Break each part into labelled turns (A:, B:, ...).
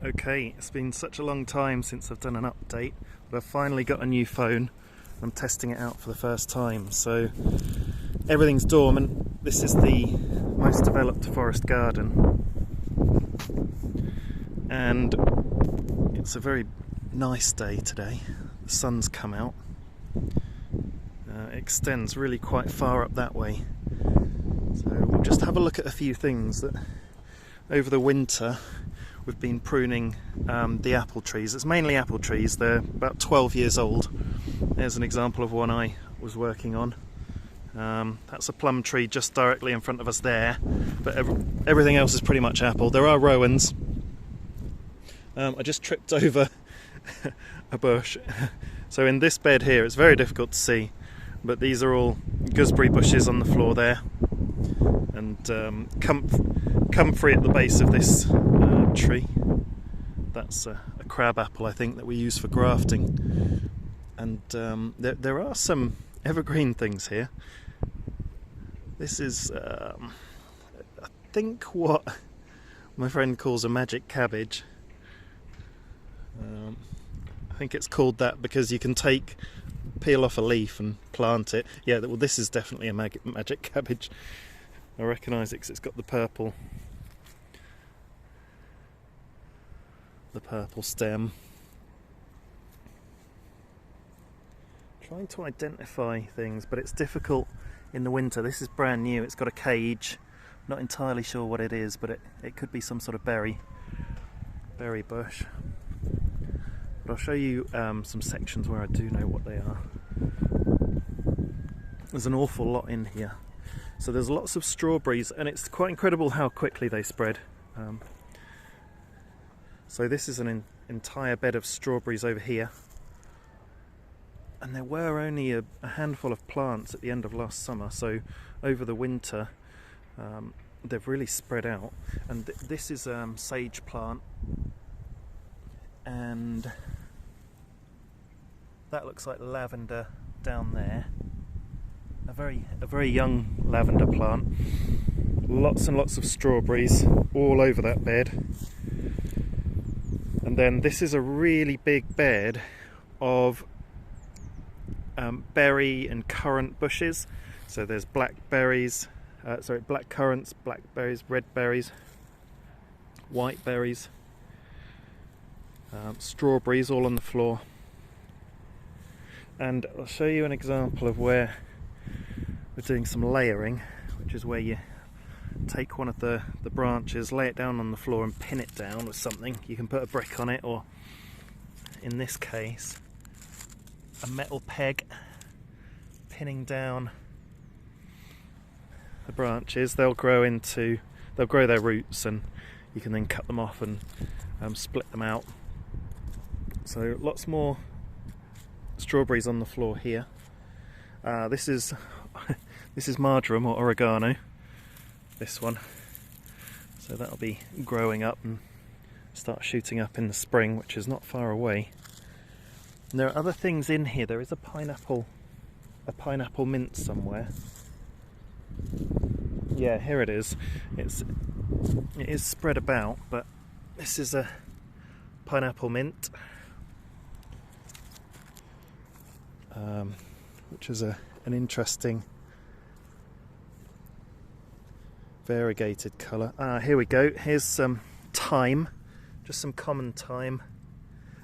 A: Okay, it's been such a long time since I've done an update, but I've finally got a new phone. I'm testing it out for the first time, so everything's dormant. This is the most developed forest garden, and it's a very nice day today. The sun's come out. It extends really quite far up that way. So we'll just have a look at a few things that over the winter we've been pruning the apple trees. It's mainly apple trees. They're about 12 years old. There's an example of one I was working on. That's a plum tree just directly in front of us there, but everything else is pretty much apple. There are rowans. I just tripped over a bush. So in this bed here, it's very difficult to see, but these are all gooseberry bushes on the floor there, and comfrey at the base of this tree. That's a crab apple, I think, that we use for grafting. And there are some evergreen things here. This is, I think, what my friend calls a magic cabbage. I think it's called that because you can peel off a leaf and plant it. Yeah, well, this is definitely a magic cabbage. I recognise it because it's got the purple stem. Trying to identify things, but it's difficult in the winter. This is brand new. It's got a cage. Not entirely sure what it is, but it could be some sort of berry bush. But I'll show you some sections where I do know what they are. There's an awful lot in here. So there's lots of strawberries, and it's quite incredible how quickly they spread. So this is an entire bed of strawberries over here. And there were only a handful of plants at the end of last summer, so over the winter they've really spread out. And this is sage plant, and that looks like lavender down there. A very young lavender plant. Lots and lots of strawberries all over that bed. And then this is a really big bed of berry and currant bushes. So there's black currants, blackberries, red berries, white berries, strawberries all on the floor. And I'll show you an example of where we're doing some layering, which is where you take one of the branches, lay it down on the floor and pin it down with something. You can put a brick on it, or in this case a metal peg, pinning down the branches. They'll grow their roots, and you can then cut them off and split them out. So lots more strawberries on the floor here. This is marjoram or oregano, this one. So that'll be growing up and start shooting up in the spring, which is not far away. And there are other things in here. There is a pineapple mint somewhere. Yeah, here it is. It is spread about, but this is a pineapple mint, which is an interesting variegated colour. Here we go. Here's some thyme, just some common thyme,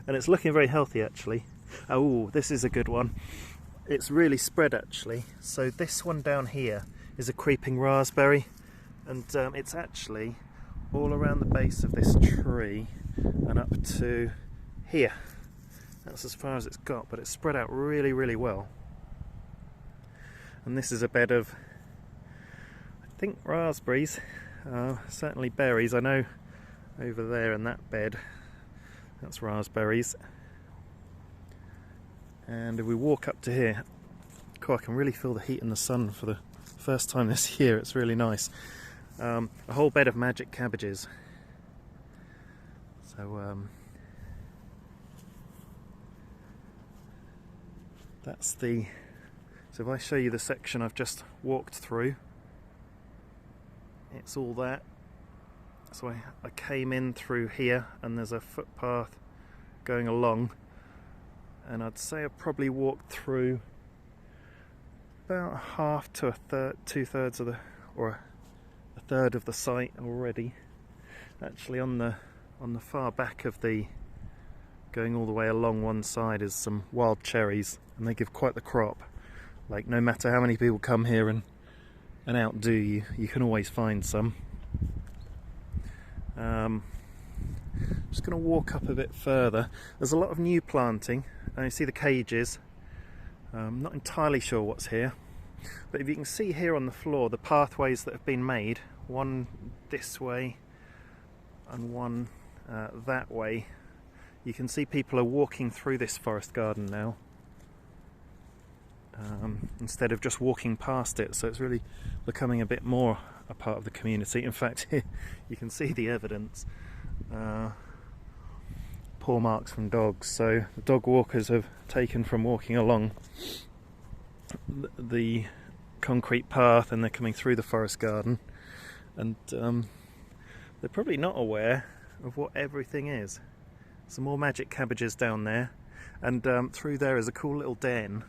A: and it's looking very healthy actually. Oh, this is a good one. It's really spread actually. So this one down here is a creeping raspberry, and it's actually all around the base of this tree and up to here. That's as far as it's got, but it's spread out really, really well. And this is a bed of, I think, raspberries, certainly berries. I know over there in that bed, that's raspberries. And if we walk up to here, I can really feel the heat in the sun for the first time this year. It's really nice. A whole bed of magic cabbages. So that's the. So if I show you the section I've just walked through, it's all that. So I came in through here, and there's a footpath going along, and I'd say I've probably walked through about half to a third, 2/3 of the, or a third of the site already. Actually, on the far back of the, going all the way along one side, is some wild cherries, and they give quite the crop. Like, no matter how many people come here and outdo you, you can always find some. Just going to walk up a bit further. There's a lot of new planting, and you see the cages. I'm not entirely sure what's here, but if you can see here on the floor the pathways that have been made, one this way and one that way, you can see people are walking through this forest garden now, instead of just walking past it, so it's really becoming a bit more a part of the community. In fact, you can see the evidence. Paw marks from dogs, so the dog walkers have taken from walking along the concrete path, and they're coming through the forest garden, and they're probably not aware of what everything is. Some more magic cabbages down there, and through there is a cool little den.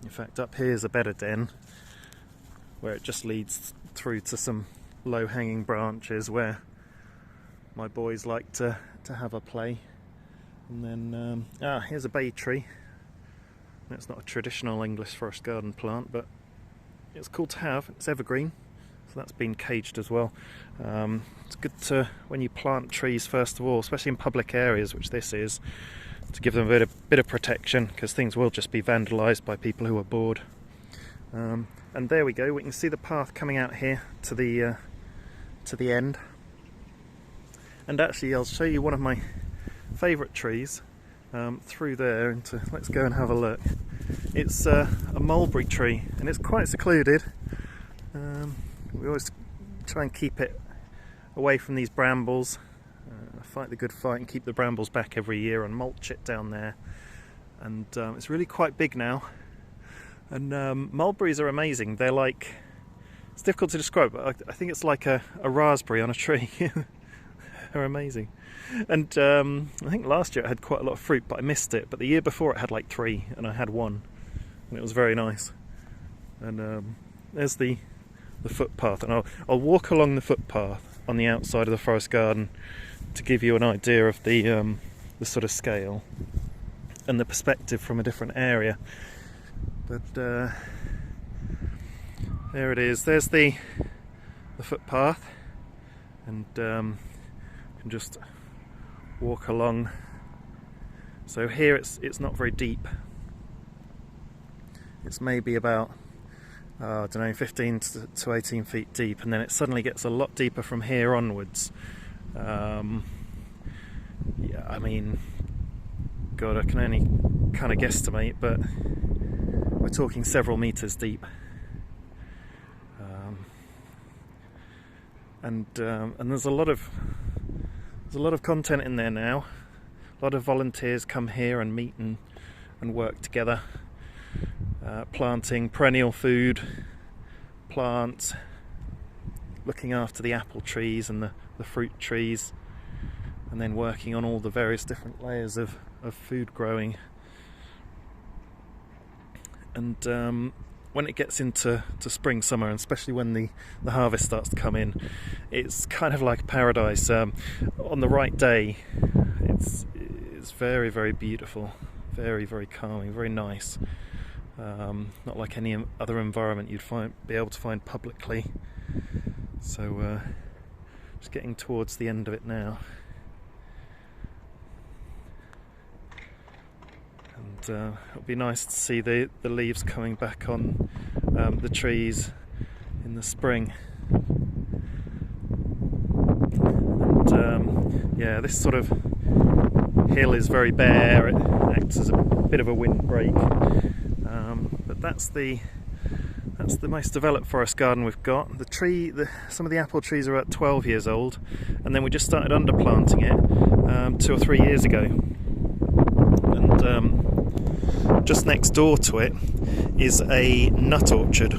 A: In fact, up here is a better den, where it just leads through to some low-hanging branches where my boys like to have a play. And then here's a bay tree. That's not a traditional English forest garden plant, but it's cool to have. It's evergreen, so that's been caged as well. It's good to, when you plant trees, first of all, especially in public areas, which this is, to give them a bit of protection, because things will just be vandalised by people who are bored. And there we go. We can see the path coming out here to the end. And actually, I'll show you one of my favourite trees through there. Let's go and have a look. It's a mulberry tree, and it's quite secluded. We always try and keep it away from these brambles. Fight the good fight and keep the brambles back every year, and mulch it down there. And it's really quite big now. And mulberries are amazing. They're like, it's difficult to describe, but I think it's like a raspberry on a tree. They're amazing. And I think last year it had quite a lot of fruit, but I missed it. But the year before it had like 3, and I had 1, and it was very nice. And there's the footpath, and I'll walk along the footpath on the outside of the forest garden to give you an idea of the sort of scale and the perspective from a different area. But there it is. There's the footpath, and you can just walk along. So here it's not very deep. It's maybe about I don't know, 15 to 18 feet deep, and then it suddenly gets a lot deeper from here onwards. Yeah, I mean, God, I can only kind of guesstimate, but we're talking several meters deep. And there's a lot of content in there now. A lot of volunteers come here and meet and work together, planting perennial food plants, looking after the apple trees and the fruit trees, and then working on all the various different layers of food growing. And when it gets into spring, summer, and especially when the harvest starts to come in, it's kind of like paradise. On the right day, it's very, very beautiful, very, very calming, very nice. Not like any other environment you'd be able to find publicly. So just getting towards the end of it now. And it'll be nice to see the leaves coming back on the trees in the spring. And yeah, this sort of hill is very bare. It acts as a bit of a windbreak. But that's the most developed forest garden we've got. Some of the apple trees are about 12 years old, and then we just started underplanting it 2 or 3 years ago. And just next door to it is a nut orchard.